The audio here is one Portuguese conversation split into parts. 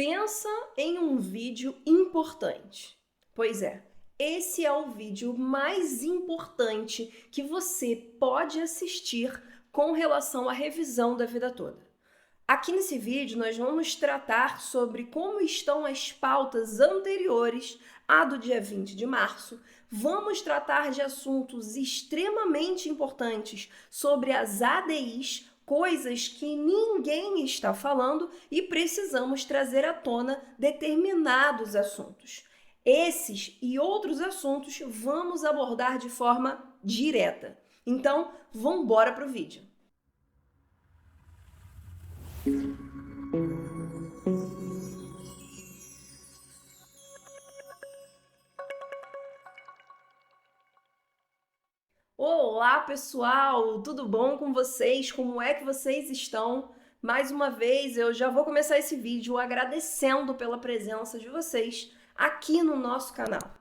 Pensa em um vídeo importante. Pois é, esse é o vídeo mais importante que você pode assistir com relação à revisão da vida toda. Aqui nesse vídeo nós vamos tratar sobre como estão as pautas anteriores à do dia 20 de março. Vamos tratar de assuntos extremamente importantes sobre as ADIs, coisas que ninguém está falando e precisamos trazer à tona determinados assuntos. Esses e outros assuntos vamos abordar de forma direta. Então, vamos embora para o vídeo. Olá, pessoal! Tudo bom com vocês? Como é que vocês estão? Mais uma vez, eu já vou começar esse vídeo agradecendo pela presença de vocês aqui no nosso canal.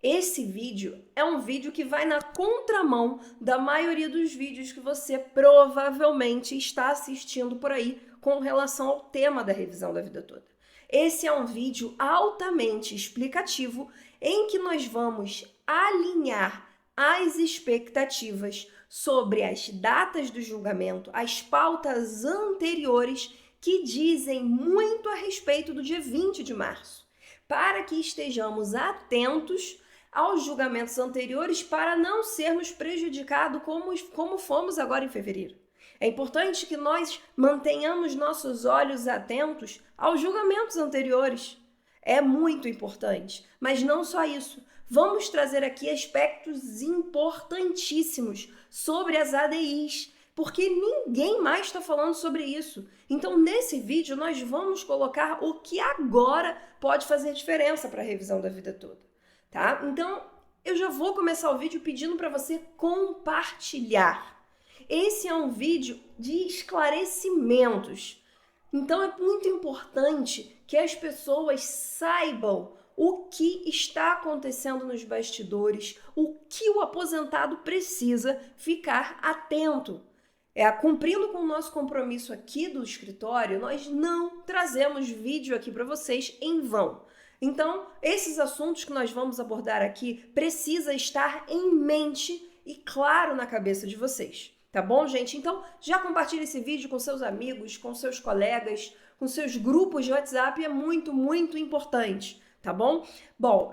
Esse vídeo é um vídeo que vai na contramão da maioria dos vídeos que você provavelmente está assistindo por aí com relação ao tema da revisão da vida toda. Esse é um vídeo altamente explicativo em que nós vamos alinhar as expectativas sobre as datas do julgamento, as pautas anteriores que dizem muito a respeito do dia 20 de março, para que estejamos atentos aos julgamentos anteriores para não sermos prejudicados como fomos agora em fevereiro. É importante que nós mantenhamos nossos olhos atentos aos julgamentos anteriores. É muito importante, mas não só isso. Vamos trazer aqui aspectos importantíssimos sobre as ADIs, porque ninguém mais está falando sobre isso. Então, nesse vídeo, nós vamos colocar o que agora pode fazer diferença para a revisão da vida toda, tá? Então, eu já vou começar o vídeo pedindo para você compartilhar. Esse é um vídeo de esclarecimentos. Então, é muito importante que as pessoas saibam o que está acontecendo nos bastidores, o que o aposentado precisa ficar atento. Cumprindo com o nosso compromisso aqui do escritório, nós não trazemos vídeo aqui para vocês em vão. Então, esses assuntos que nós vamos abordar aqui precisa estar em mente e claro na cabeça de vocês. Tá bom, gente? Então, já compartilhe esse vídeo com seus amigos, com seus colegas, com seus grupos de WhatsApp, é muito, muito importante. Tá bom? Bom,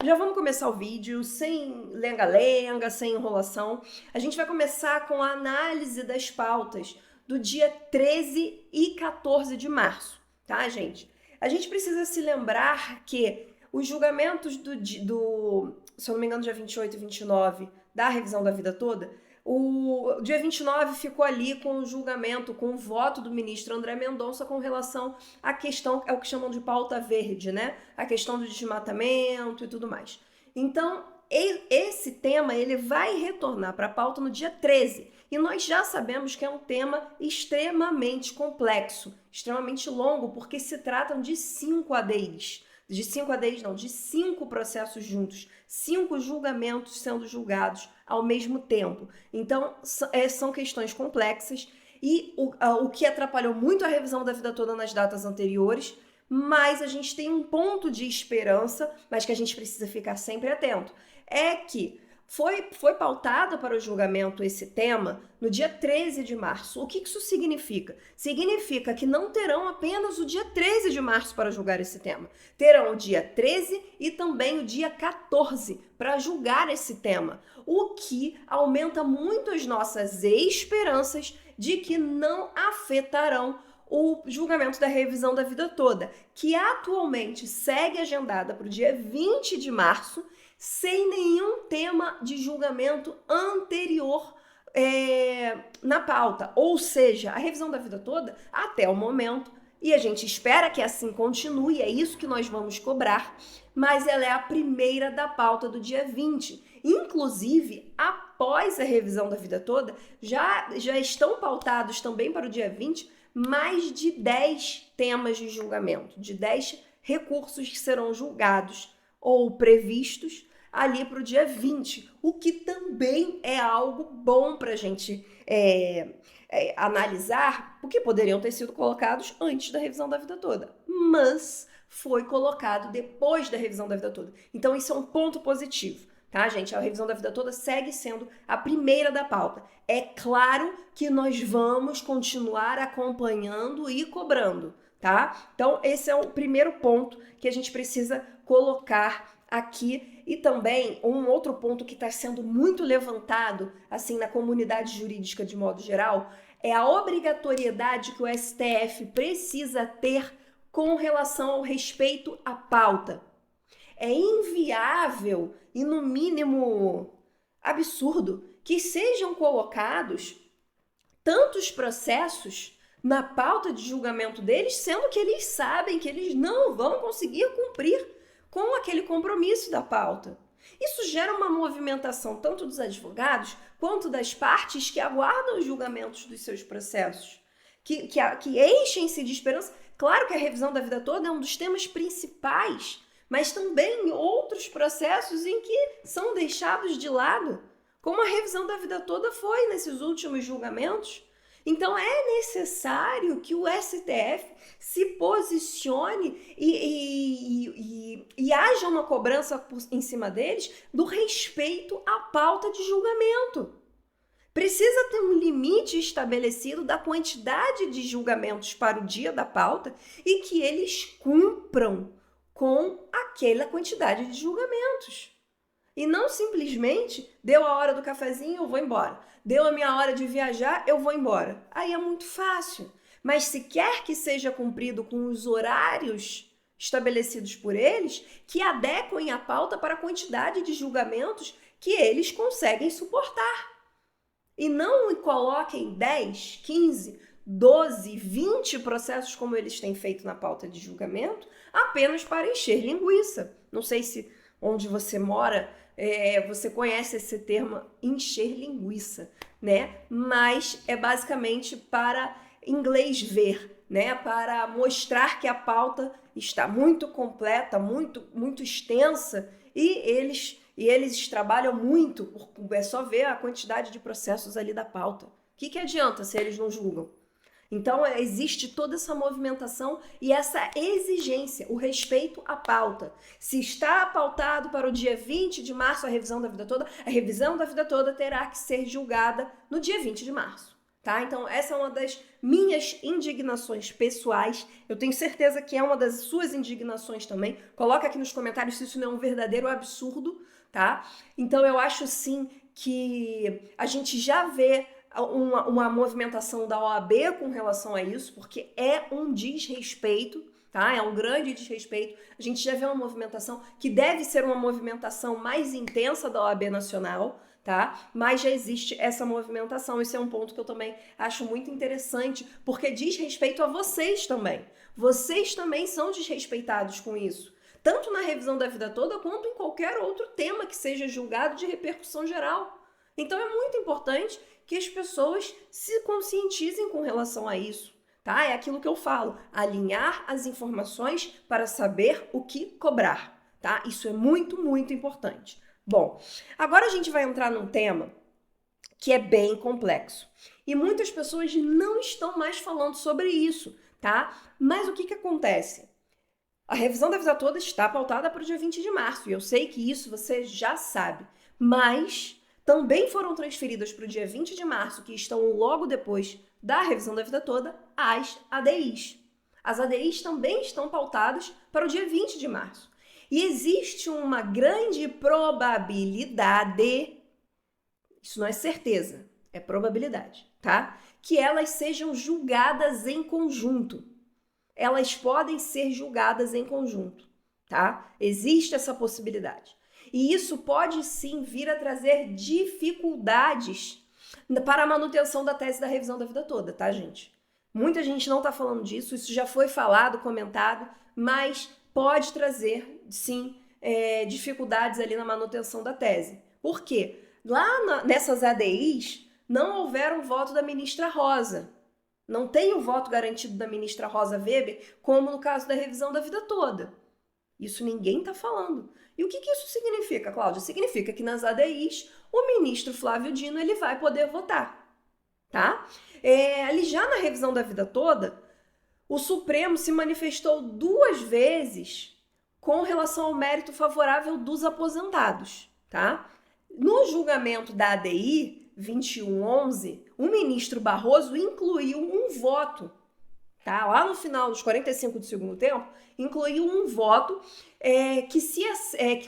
já vamos começar o vídeo sem lenga-lenga, sem enrolação. A gente vai começar com a análise das pautas do dia 13 e 14 de março, tá, gente? A gente precisa se lembrar que os julgamentos se eu não me engano, dia 28 e 29 da revisão da vida toda, o dia 29 ficou ali com o julgamento, com o voto do ministro André Mendonça com relação à questão, é o que chamam de pauta verde, né? A questão do desmatamento e tudo mais. Então, esse tema ele vai retornar para a pauta no dia 13. E nós já sabemos que é um tema extremamente complexo, extremamente longo, porque se tratam de 5 ADIs. De 5 ADIs não, de 5 processos juntos, 5 julgamentos sendo julgados ao mesmo tempo. Então, são questões complexas e o que atrapalhou muito a revisão da vida toda nas datas anteriores, mas a gente tem um ponto de esperança, mas que a gente precisa ficar sempre atento, é que foi pautado para o julgamento esse tema no dia 13 de março. O que isso significa? Significa que não terão apenas o dia 13 de março para julgar esse tema. Terão o dia 13 e também o dia 14 para julgar esse tema, o que aumenta muito as nossas esperanças de que não afetarão o julgamento da revisão da vida toda, que atualmente segue agendada para o dia 20 de março, sem nenhum tema de julgamento anterior na pauta. Ou seja, a revisão da vida toda, até o momento, e a gente espera que assim continue, é isso que nós vamos cobrar, mas ela é a primeira da pauta do dia 20. Inclusive, após a revisão da vida toda, já estão pautados também para o dia 20 mais de 10 temas de julgamento, de 10 recursos que serão julgados ou previstos ali para o dia 20, o que também é algo bom para a gente analisar, porque poderiam ter sido colocados antes da revisão da vida toda, mas foi colocado depois da revisão da vida toda. Então isso é um ponto positivo, tá, gente? A revisão da vida toda segue sendo a primeira da pauta. É claro que nós vamos continuar acompanhando e cobrando, tá? Então esse é o primeiro ponto que a gente precisa colocar aqui. E também um outro ponto que está sendo muito levantado assim na comunidade jurídica de modo geral é a obrigatoriedade que o STF precisa ter com relação ao respeito à pauta. É inviável e, no mínimo, absurdo que sejam colocados tantos processos na pauta de julgamento deles, sendo que eles sabem que eles não vão conseguir cumprir com aquele compromisso da pauta. Isso gera uma movimentação tanto dos advogados quanto das partes que aguardam os julgamentos dos seus processos, que enchem-se de esperança. Claro que a revisão da vida toda é um dos temas principais, mas também outros processos em que são deixados de lado, como a revisão da vida toda foi nesses últimos julgamentos. Então é necessário que o STF se posicione e haja uma cobrança em cima deles do respeito à pauta de julgamento. Precisa ter um limite estabelecido da quantidade de julgamentos para o dia da pauta e que eles cumpram com aquela quantidade de julgamentos. E não simplesmente deu a hora do cafezinho, eu vou embora. Deu a minha hora de viajar, eu vou embora. Aí é muito fácil. Mas se quer que seja cumprido com os horários estabelecidos por eles, que adequem a pauta para a quantidade de julgamentos que eles conseguem suportar. E não coloquem 10, 15, 12, 20 processos como eles têm feito na pauta de julgamento apenas para encher linguiça. Não sei se onde você mora você conhece esse termo encher linguiça, né? Mas é basicamente para inglês ver, né? Para mostrar que a pauta está muito completa, muito extensa e eles trabalham muito, é só ver a quantidade de processos ali da pauta. O que adianta se eles não julgam? Então, existe toda essa movimentação e essa exigência, o respeito à pauta. Se está pautado para o dia 20 de março a revisão da vida toda, a revisão da vida toda terá que ser julgada no dia 20 de março. Tá? Então, essa é uma das minhas indignações pessoais. Eu tenho certeza que é uma das suas indignações também. Coloca aqui nos comentários se isso não é um verdadeiro absurdo, tá? Então, eu acho sim que a gente já vê uma movimentação da OAB com relação a isso, porque é um desrespeito, tá? É um grande desrespeito. A gente já vê uma movimentação que deve ser uma movimentação mais intensa da OAB nacional, tá? Mas já existe essa movimentação. Esse é um ponto que eu também acho muito interessante, porque diz respeito a vocês também. Vocês também são desrespeitados com isso, tanto na revisão da vida toda quanto em qualquer outro tema que seja julgado de repercussão geral. Então é muito importante que as pessoas se conscientizem com relação a isso, tá? É aquilo que eu falo, alinhar as informações para saber o que cobrar, tá? Isso é muito, muito importante. Bom, agora a gente vai entrar num tema que é bem complexo e muitas pessoas não estão mais falando sobre isso, tá? Mas o que acontece? A revisão da vida toda está pautada para o dia 20 de março e eu sei que isso você já sabe, mas também foram transferidas para o dia 20 de março, que estão logo depois da revisão da vida toda, as ADIs. As ADIs também estão pautadas para o dia 20 de março. E existe uma grande probabilidade, isso não é certeza, é probabilidade, tá? Que elas sejam julgadas em conjunto. Elas podem ser julgadas em conjunto, tá? Existe essa possibilidade. E isso pode sim vir a trazer dificuldades para a manutenção da tese da revisão da vida toda, tá, gente? Muita gente não está falando disso, isso já foi falado, comentado, mas pode trazer, sim, dificuldades ali na manutenção da tese. Por quê? Lá nessas ADIs não houveram voto da ministra Rosa. Não tem o voto garantido da ministra Rosa Weber, como no caso da revisão da vida toda. Isso ninguém está falando. E o que isso significa, Cláudia? Significa que nas ADIs o ministro Flávio Dino ele vai poder votar, tá? Ali já na revisão da vida toda, o Supremo se manifestou 2 vezes com relação ao mérito favorável dos aposentados, tá? No julgamento da ADI 2111, o ministro Barroso incluiu um voto, tá? Lá no final dos 45 do segundo tempo, incluiu um voto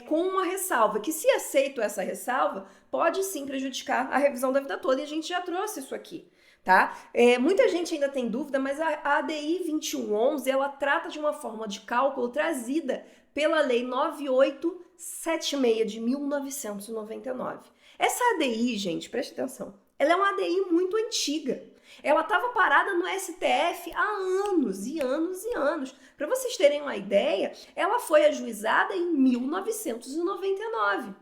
com uma ressalva, que se aceito essa ressalva, pode sim prejudicar a revisão da vida toda, e a gente já trouxe isso aqui, tá? Muita gente ainda tem dúvida, mas a ADI 2111, ela trata de uma forma de cálculo trazida pela Lei 9876 de 1999. Essa ADI, gente, preste atenção, ela é uma ADI muito antiga. Ela estava parada no STF há anos e anos e anos. Para vocês terem uma ideia, ela foi ajuizada em 1999.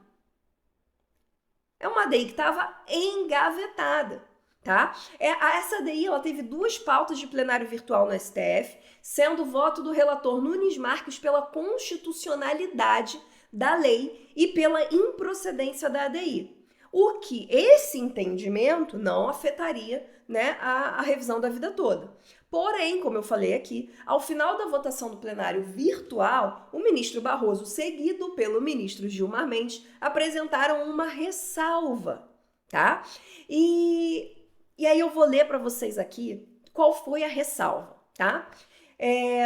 É uma ADI que estava engavetada, tá? Essa ADI ela teve 2 pautas de plenário virtual no STF, sendo o voto do relator Nunes Marques pela constitucionalidade da lei e pela improcedência da ADI. O que esse entendimento não afetaria, né, a revisão da vida toda. Porém, como eu falei aqui, ao final da votação do plenário virtual, o ministro Barroso, seguido pelo ministro Gilmar Mendes, apresentaram uma ressalva, tá? E aí eu vou ler para vocês aqui qual foi a ressalva, tá?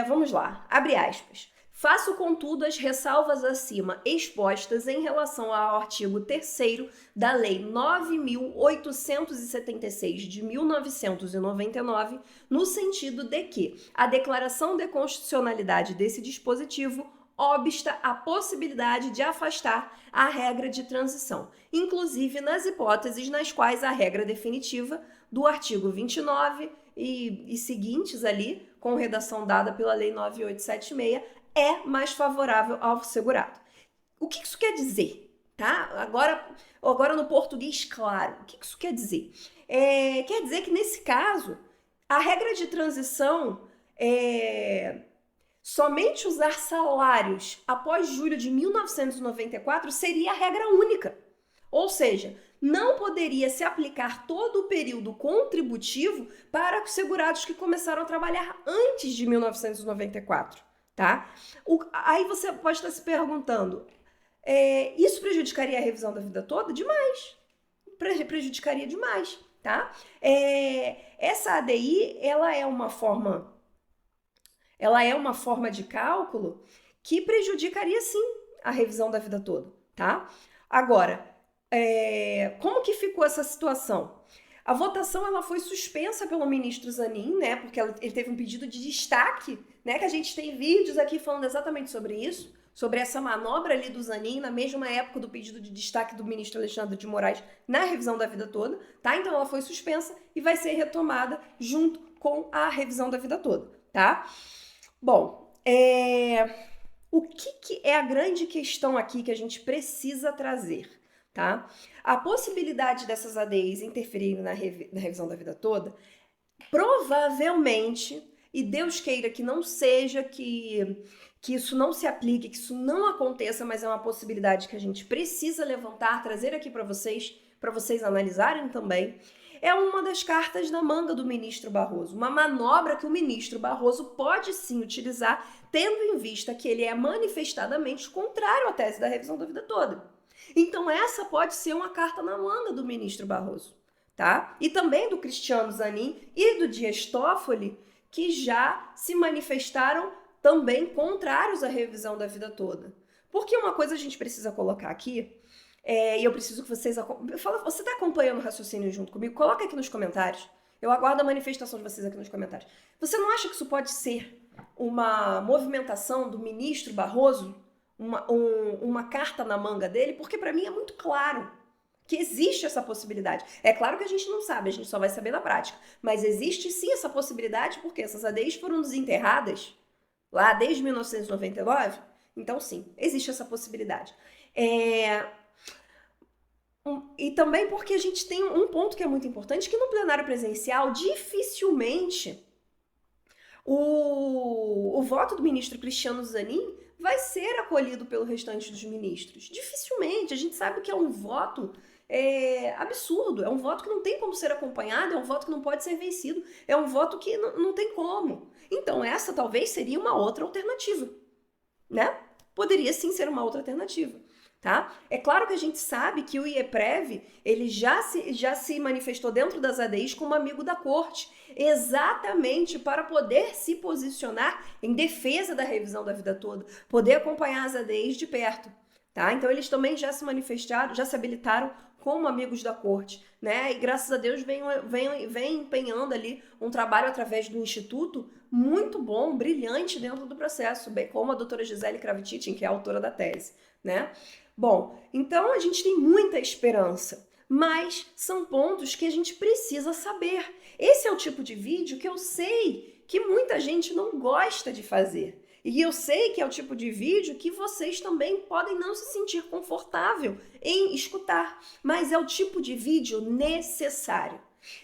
Vamos lá, abre aspas. Faço, contudo, as ressalvas acima expostas em relação ao artigo 3º da Lei 9.876 de 1999, no sentido de que a declaração de constitucionalidade desse dispositivo obsta a possibilidade de afastar a regra de transição, inclusive nas hipóteses nas quais a regra definitiva do artigo 29 e seguintes ali, com redação dada pela Lei 9876, é mais favorável ao segurado. O que isso quer dizer? Tá? Agora no português claro, o que isso quer dizer? Quer dizer que nesse caso, a regra de transição somente usar salários após julho de 1994 seria a regra única. Ou seja, não poderia se aplicar todo o período contributivo para os segurados que começaram a trabalhar antes de 1994. Tá? Aí você pode estar se perguntando, isso prejudicaria a revisão da vida toda? Demais. Prejudicaria demais, tá? Essa ADI, ela é uma forma de cálculo que prejudicaria sim a revisão da vida toda, tá? Agora, como que ficou essa situação? A votação ela foi suspensa pelo ministro Zanin, né? Porque ele teve um pedido de destaque, né? Que a gente tem vídeos aqui falando exatamente sobre isso, sobre essa manobra ali do Zanin, na mesma época do pedido de destaque do ministro Alexandre de Moraes na revisão da vida toda, tá? Então ela foi suspensa e vai ser retomada junto com a revisão da vida toda, tá? Bom, o que é a grande questão aqui que a gente precisa trazer? Tá? A possibilidade dessas ADIs interferirem na revisão da vida toda, provavelmente, e Deus queira que não seja, que isso não se aplique, que isso não aconteça, mas é uma possibilidade que a gente precisa levantar, trazer aqui para vocês analisarem também, é uma das cartas na manga do ministro Barroso, uma manobra que o ministro Barroso pode sim utilizar, tendo em vista que ele é manifestadamente contrário à tese da revisão da vida toda. Então essa pode ser uma carta na manga do ministro Barroso, tá? E também do Cristiano Zanin e do Dias Toffoli, que já se manifestaram também contrários à revisão da vida toda. Porque uma coisa a gente precisa colocar aqui, e eu preciso que vocês... Você está acompanhando o raciocínio junto comigo? Coloca aqui nos comentários. Eu aguardo a manifestação de vocês aqui nos comentários. Você não acha que isso pode ser uma movimentação do ministro Barroso? Uma carta na manga dele, porque para mim é muito claro que existe essa possibilidade. É claro que a gente não sabe, a gente só vai saber na prática, mas existe sim essa possibilidade, porque essas ADIs foram desenterradas lá desde 1999, então sim, existe essa possibilidade. E também porque a gente tem um ponto que é muito importante, que no plenário presencial, dificilmente o voto do ministro Cristiano Zanin vai ser acolhido pelo restante dos ministros. Dificilmente. A gente sabe que é um voto absurdo, é um voto que não tem como ser acompanhado, é um voto que não pode ser vencido, é um voto que não tem como. Então essa talvez seria uma outra alternativa, né? Poderia sim ser uma outra alternativa. Tá? É claro que a gente sabe que o IEPREV ele já se manifestou dentro das ADIs como amigo da corte, exatamente para poder se posicionar em defesa da revisão da vida toda, poder acompanhar as ADIs de perto. Tá? Então eles também já se manifestaram, já se habilitaram como amigos da corte, né? E graças a Deus vem empenhando ali um trabalho através do Instituto muito bom, brilhante dentro do processo, bem como a doutora Gisele Kravititin, que é a autora da tese, né? Bom, então a gente tem muita esperança, mas são pontos que a gente precisa saber. Esse é o tipo de vídeo que eu sei que muita gente não gosta de fazer. E eu sei que é o tipo de vídeo que vocês também podem não se sentir confortável em escutar, mas é o tipo de vídeo necessário.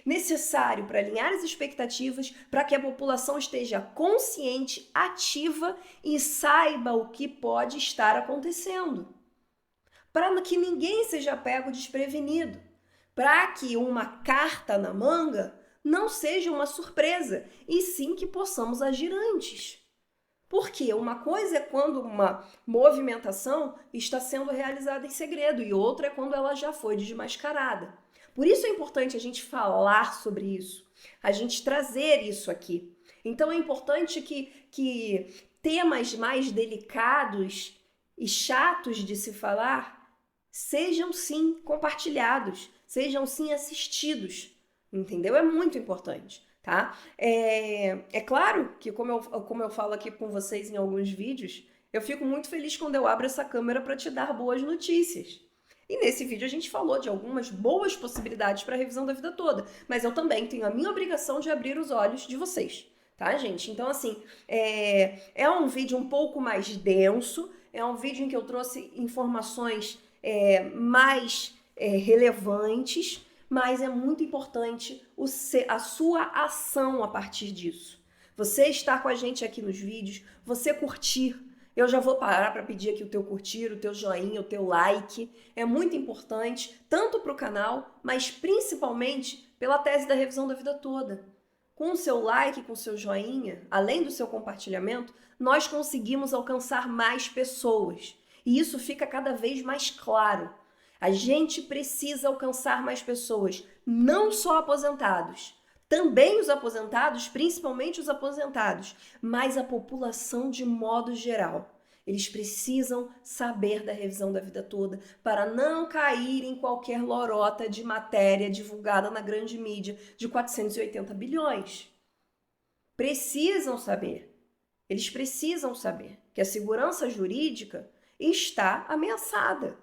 Necessário para alinhar as expectativas, para que a população esteja consciente, ativa e saiba o que pode estar acontecendo. Para que ninguém seja pego desprevenido, para que uma carta na manga não seja uma surpresa, e sim que possamos agir antes. Porque uma coisa é quando uma movimentação está sendo realizada em segredo e outra é quando ela já foi desmascarada. Por isso é importante a gente falar sobre isso, a gente trazer isso aqui. Então é importante que temas mais delicados e chatos de se falar sejam sim compartilhados, sejam sim assistidos, entendeu? É muito importante, tá? É claro que, como eu falo aqui com vocês em alguns vídeos, eu fico muito feliz quando eu abro essa câmera para te dar boas notícias. E nesse vídeo a gente falou de algumas boas possibilidades para a revisão da vida toda, mas eu também tenho a minha obrigação de abrir os olhos de vocês, tá, gente? Então, assim, é um vídeo um pouco mais denso, é um vídeo em que eu trouxe informações mais relevantes, mas é muito importante a sua ação a partir disso. Você estar com a gente aqui nos vídeos, você curtir. Eu já vou parar para pedir aqui o teu curtir, o teu joinha, o teu like. É muito importante, tanto para o canal, mas principalmente pela tese da revisão da vida toda. Com o seu like, com o seu joinha, além do seu compartilhamento, nós conseguimos alcançar mais pessoas. E isso fica cada vez mais claro. A gente precisa alcançar mais pessoas, não só aposentados, também os aposentados, principalmente os aposentados, mas a população de modo geral. Eles precisam saber da revisão da vida toda para não cair em qualquer lorota de matéria divulgada na grande mídia de 480 bilhões. Precisam saber. Eles precisam saber que a segurança jurídica está ameaçada,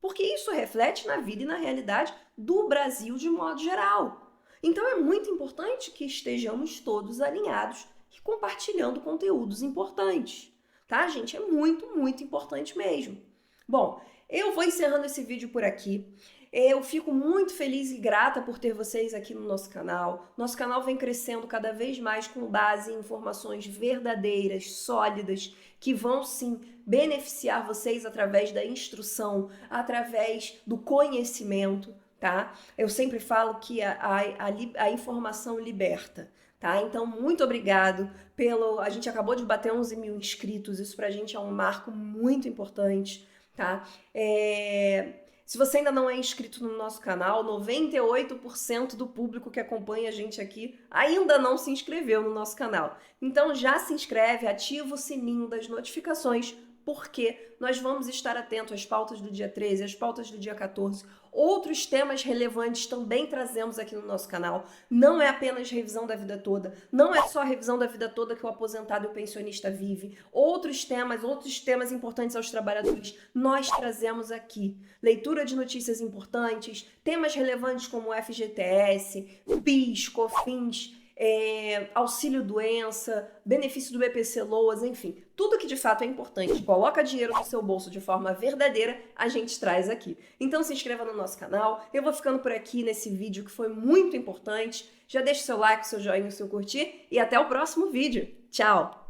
porque isso reflete na vida e na realidade do Brasil de modo geral. Então é muito importante que estejamos todos alinhados e compartilhando conteúdos importantes, tá, gente? É muito, muito importante mesmo. Bom, eu vou encerrando esse vídeo por aqui. Eu fico muito feliz e grata por ter vocês aqui no nosso canal. Nosso canal vem crescendo cada vez mais com base em informações verdadeiras, sólidas, que vão sim beneficiar vocês através da instrução, através do conhecimento, tá? Eu sempre falo que a informação liberta, tá? Então, muito obrigado a gente acabou de bater 11 mil inscritos, isso pra gente é um marco muito importante, tá? Se você ainda não é inscrito no nosso canal, 98% do público que acompanha a gente aqui ainda não se inscreveu no nosso canal. Então já se inscreve, ativa o sininho das notificações, porque nós vamos estar atentos às pautas do dia 13, às pautas do dia 14. Outros temas relevantes também trazemos aqui no nosso canal. Não é apenas revisão da vida toda, não é só a revisão da vida toda que o aposentado e o pensionista vive. Outros temas importantes aos trabalhadores, nós trazemos aqui. Leitura de notícias importantes, temas relevantes como FGTS, PIS, COFINS, auxílio-doença, benefício do BPC-Loas, enfim, tudo que de fato é importante, coloca dinheiro no seu bolso de forma verdadeira, a gente traz aqui. Então se inscreva no nosso canal, eu vou ficando por aqui nesse vídeo que foi muito importante, já deixa o seu like, o seu joinha, o seu curtir e até o próximo vídeo. Tchau!